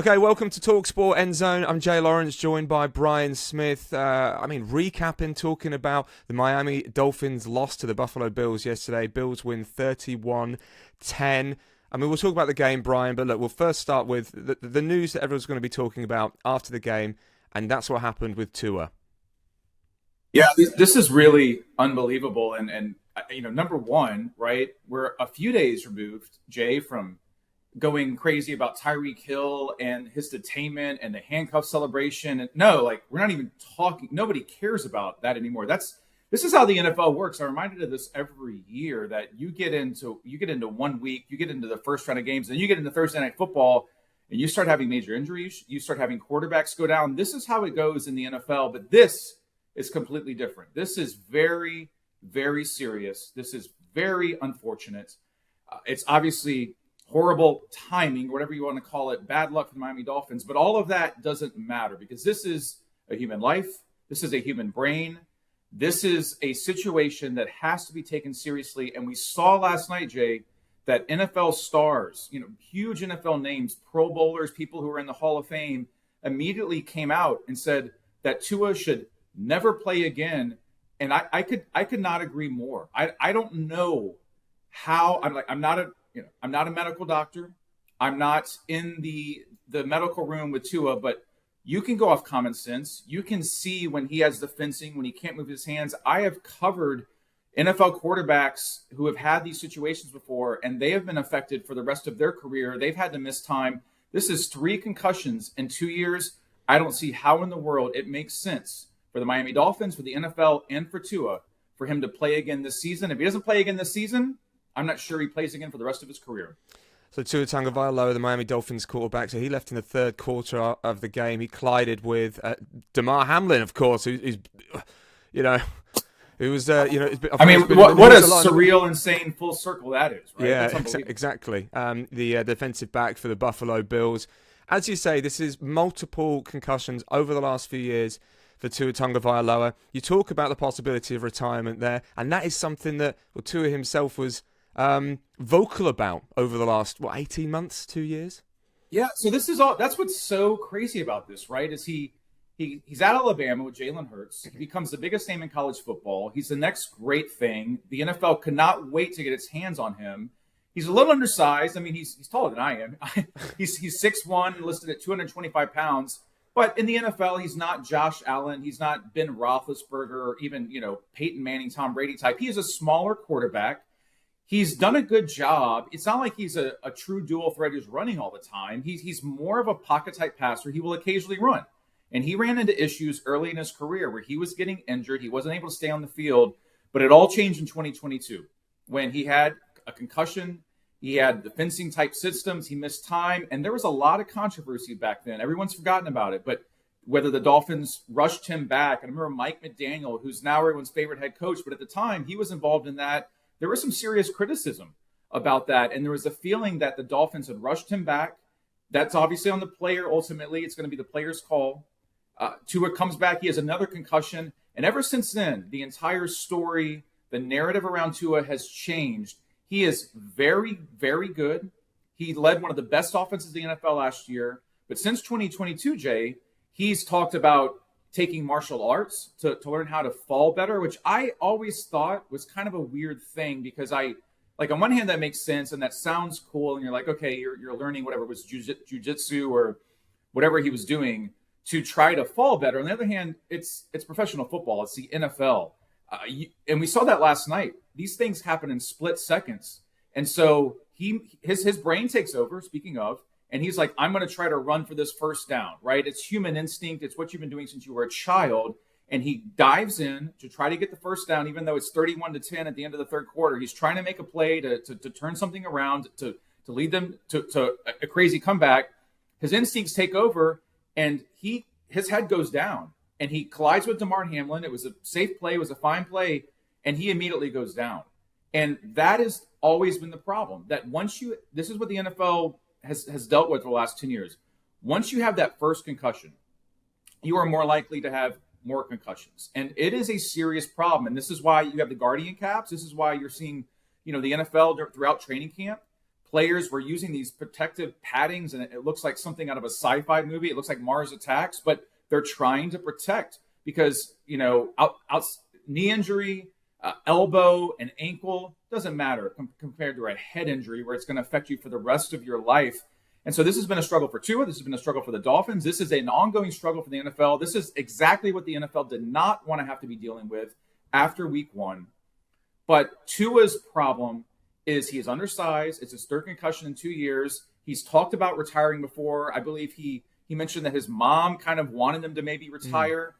Okay, welcome to talkSPORT Endzone. I'm Jay Lawrence, joined by Brian Smith. Recapping, talking about the Miami Dolphins loss to the Buffalo Bills yesterday. Bills win 31-10. We'll talk about the game, Brian, but look, we'll first start with the news that everyone's going to be talking about after the game, and that's what happened with Tua. Yeah, this is really unbelievable. And number one, right, we're a few days removed, Jay, from going crazy about Tyreek Hill and his detainment and the handcuff celebration. And we're not even talking. Nobody cares about that anymore. This is how the NFL works. I'm reminded of this every year, that you get into 1 week, you get into the first round of games, then you get into Thursday Night Football, and you start having major injuries. You start having quarterbacks go down. This is how it goes in the NFL, but this is completely different. This is very, very serious. This is very unfortunate. It's obviously horrible timing, whatever you want to call it, bad luck for the Miami Dolphins. But all of that doesn't matter, because this is a human life. This is a human brain. This is a situation that has to be taken seriously. And we saw last night, Jay, that NFL stars, huge NFL names, Pro Bowlers, people who are in the Hall of Fame, immediately came out and said that Tua should never play again. And I could not agree more. I don't know how. I'm not a medical doctor. I'm not in the medical room with Tua, but you can go off common sense. You can see when he has the fencing, when he can't move his hands. I have covered NFL quarterbacks who have had these situations before, and they have been affected for the rest of their career. They've had to miss time. This is 3 concussions in 2 years. I don't see how in the world it makes sense for the Miami Dolphins, for the NFL, and for Tua for him to play again this season. If he doesn't play again this season, I'm not sure he plays again for the rest of his career. So Tua Tagovailoa, the Miami Dolphins quarterback, so he left in the third quarter of the game. He collided with Damar Hamlin, of course, who's who was, what a surreal, insane full circle that is, right? Yeah, exactly. The defensive back for the Buffalo Bills. As you say, this is multiple concussions over the last few years for Tua Tagovailoa. You talk about the possibility of retirement there, and that is something that Tua himself was vocal about over the last 18 months, 2 years. Yeah, so that's what's so crazy about this, right? Is he's at Alabama with Jalen Hurts. He becomes the biggest name in college football. He's the next great thing. The NFL could not wait to get its hands on him. He's a little undersized. I mean, he's taller than I am. he's 6'1", listed at 225 pounds. But in the NFL, he's not Josh Allen. He's not Ben Roethlisberger or even, Peyton Manning, Tom Brady type. He is a smaller quarterback. He's done a good job. It's not like he's a true dual threat who's running all the time. He's more of a pocket-type passer. He will occasionally run. And he ran into issues early in his career where he was getting injured. He wasn't able to stay on the field. But it all changed in 2022 when he had a concussion. He had the fencing-type systems. He missed time. And there was a lot of controversy back then. Everyone's forgotten about it. But whether the Dolphins rushed him back. And I remember Mike McDaniel, who's now everyone's favorite head coach. But at the time, he was involved in that. There was some serious criticism about that. And there was a feeling that the Dolphins had rushed him back. That's obviously on the player. Ultimately, it's going to be the player's call. Tua comes back. He has another concussion. And ever since then, the entire story, the narrative around Tua has changed. He is very, very good. He led one of the best offenses in the NFL last year. But since 2022, Jay, he's talked about taking martial arts to learn how to fall better, which I always thought was kind of a weird thing because on one hand, that makes sense and that sounds cool. And you're like, okay, you're learning whatever was jujitsu or whatever he was doing to try to fall better. On the other hand, it's professional football. It's the NFL. And we saw that last night. These things happen in split seconds. And so his brain takes over, speaking of, and he's like, I'm going to try to run for this first down, right? It's human instinct. It's what you've been doing since you were a child. And he dives in to try to get the first down, even though it's 31-10 at the end of the third quarter. He's trying to make a play to turn something around, to lead them to a crazy comeback. His instincts take over, and his head goes down. And he collides with Damar Hamlin. It was a safe play. It was a fine play. And he immediately goes down. And that has always been the problem. That this is what the NFL has dealt with for the last 10 years. Once you have that first concussion, you are more likely to have more concussions. And it is a serious problem. And this is why you have the Guardian caps. This is why you're seeing, the NFL throughout training camp players were using these protective paddings, and it looks like something out of a sci-fi movie. It looks like Mars Attacks, but they're trying to protect because, knee injury, elbow and ankle doesn't matter compared to a head injury where it's going to affect you for the rest of your life. And so this has been a struggle for Tua. This has been a struggle for the Dolphins. This is an ongoing struggle for the NFL. This is exactly what the NFL did not want to have to be dealing with after week 1. But Tua's problem is he is undersized. It's his 3rd concussion in 2 years. He's talked about retiring before. I believe he mentioned that his mom kind of wanted him to maybe retire.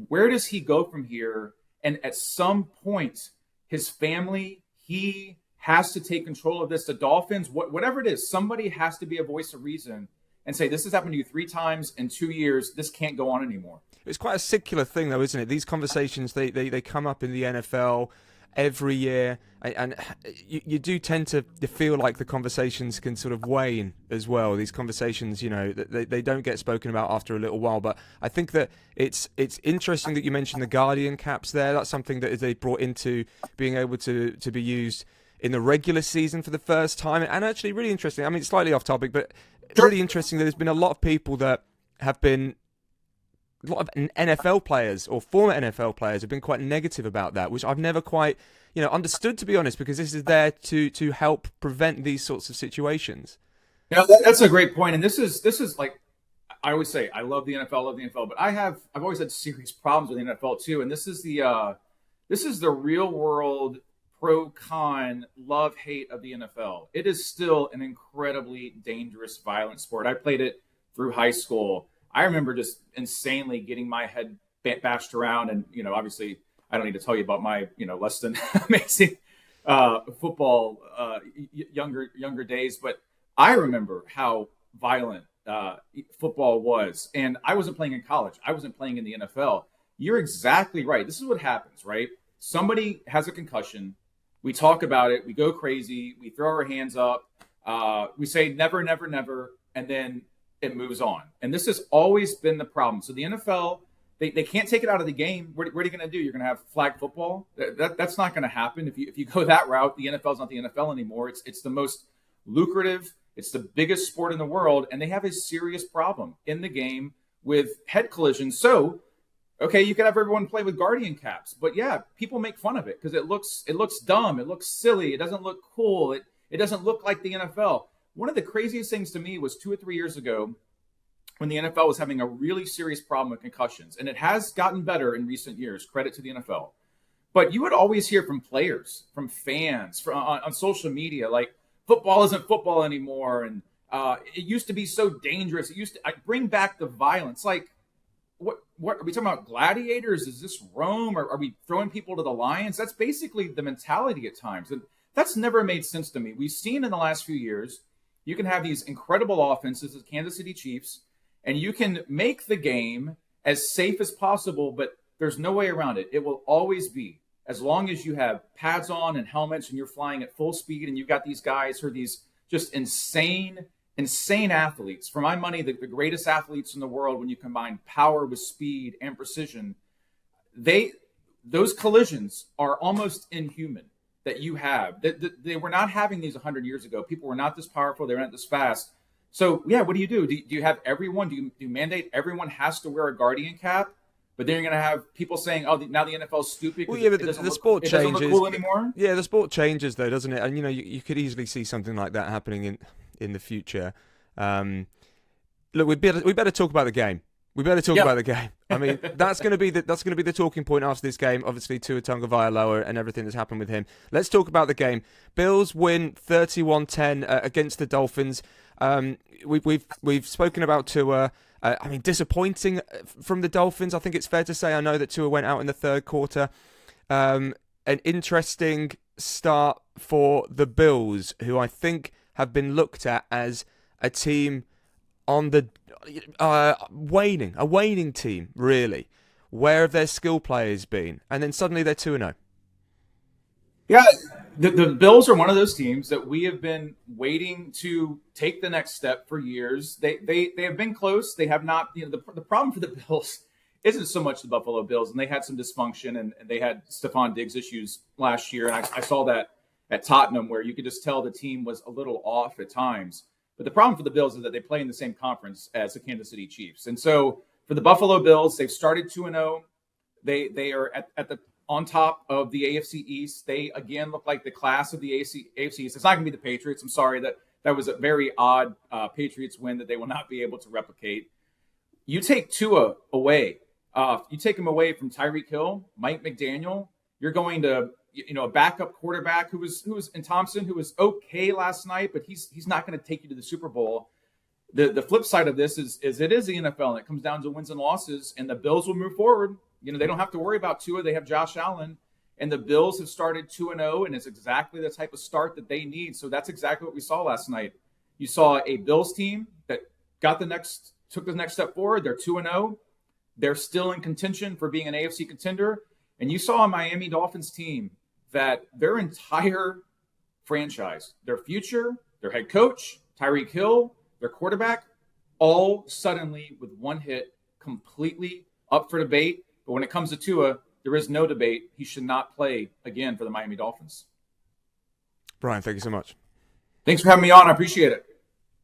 Where does he go from here? And at some point, his family, he has to take control of this. The Dolphins, whatever it is, somebody has to be a voice of reason and say, this has happened to you 3 times in 2 years. This can't go on anymore. It's quite a secular thing, though, isn't it? These conversations, they come up in the NFL every year, and you do tend to feel like the conversations can sort of wane as well. These conversations, they don't get spoken about after a little while. But I think that it's interesting that you mentioned the Guardian caps there. That's something that they brought into being able to be used in the regular season for the first time. And actually really interesting. I mean, it's slightly off topic, but really interesting that there's been a lot of people that have been, a lot of NFL players or former NFL players have been quite negative about that, which I've never quite, understood, to be honest, because this is there to help prevent these sorts of situations. That's a great point. And this is like, I always say, I love the NFL, but I've always had serious problems with the NFL too. And this is the real world pro-con love-hate of the NFL. It is still an incredibly dangerous, violent sport. I played it through high school. I remember just insanely getting my head bashed around. And, obviously I don't need to tell you about my, less than amazing football younger days. But I remember how violent football was. And I wasn't playing in college. I wasn't playing in the NFL. You're exactly right. This is what happens, right? Somebody has a concussion. We talk about it. We go crazy. We throw our hands up. We say never, never, never. And then it moves on. And this has always been the problem. So the NFL, they can't take it out of the game. What are you going to do? You're going to have flag football? That's not going to happen. If you go that route, the NFL is not the NFL anymore. It's the most lucrative. It's the biggest sport in the world. And they have a serious problem in the game with head collisions. So, okay, you can have everyone play with Guardian caps. But yeah, people make fun of it because it looks dumb. It looks silly. It doesn't look cool. It doesn't look like the NFL. One of the craziest things to me was 2 or 3 years ago when the NFL was having a really serious problem with concussions. And it has gotten better in recent years, credit to the NFL. But you would always hear from players, from fans, on social media, like, football isn't football anymore. And it used to be so dangerous. It used to bring back the violence. Like, what are we talking about? Gladiators? Is this Rome? Or are we throwing people to the lions? That's basically the mentality at times. And that's never made sense to me. We've seen in the last few years, you can have these incredible offenses, the Kansas City Chiefs, and you can make the game as safe as possible, but there's no way around it. It will always be, as long as you have pads on and helmets and you're flying at full speed and you've got these guys who are these just insane athletes. For my money, the greatest athletes in the world, when you combine power with speed and precision, those collisions are almost inhuman that you have. They were not having these 100 years ago. People were not this powerful. They were not this fast. So, yeah, what do you do? Do you have everyone? Do you mandate everyone has to wear a Guardian cap? But then you're going to have people saying, "Oh, now the NFL's stupid." Well, yeah, but the sport changes. It doesn't look cool anymore. Yeah, the sport changes, though, doesn't it? And you could easily see something like that happening in the future. Look, we better talk about the game. We better talk about the game. I mean, that's going to be the talking point after this game. Obviously, Tua Tagovailoa and everything that's happened with him. Let's talk about the game. Bills win 31-10 against the Dolphins. We've spoken about Tua. I mean, disappointing from the Dolphins. I think it's fair to say. I know that Tua went out in the third quarter. An interesting start for the Bills, who I think have been looked at as a team on the waning team, really. Where have their skill players been? And then suddenly they're 2-0. Yeah, the Bills are one of those teams that we have been waiting to take the next step for years. They have been close. They have not. The problem for the Bills isn't so much the Buffalo Bills, and they had some dysfunction, and they had Stephon Diggs issues last year, and I saw that at Tottenham, where you could just tell the team was a little off at times. But the problem for the Bills is that they play in the same conference as the Kansas City Chiefs. And so for the Buffalo Bills, they've started 2-0. They are at the on top of the AFC East. They, again, look like the class of the AFC East. It's not going to be the Patriots. I'm sorry, that was a very odd Patriots win that they will not be able to replicate. You take Tua away. You take him away from Tyreek Hill, Mike McDaniel. You're going to, a backup quarterback who was in Thompson, who was okay last night, but he's not going to take you to the Super Bowl. The flip side of this is it is the NFL, and it comes down to wins and losses, and the Bills will move forward. They don't have to worry about Tua. They have Josh Allen, and the Bills have started 2-0, and it's exactly the type of start that they need. So that's exactly what we saw last night. You saw a Bills team that took the next step forward. They're 2-0. They're still in contention for being an AFC contender. And you saw a Miami Dolphins team that their entire franchise, their future, their head coach, Tyreek Hill, their quarterback, all suddenly with one hit, completely up for debate. But when it comes to Tua, there is no debate. He should not play again for the Miami Dolphins. Brian, thank you so much. Thanks for having me on. I appreciate it.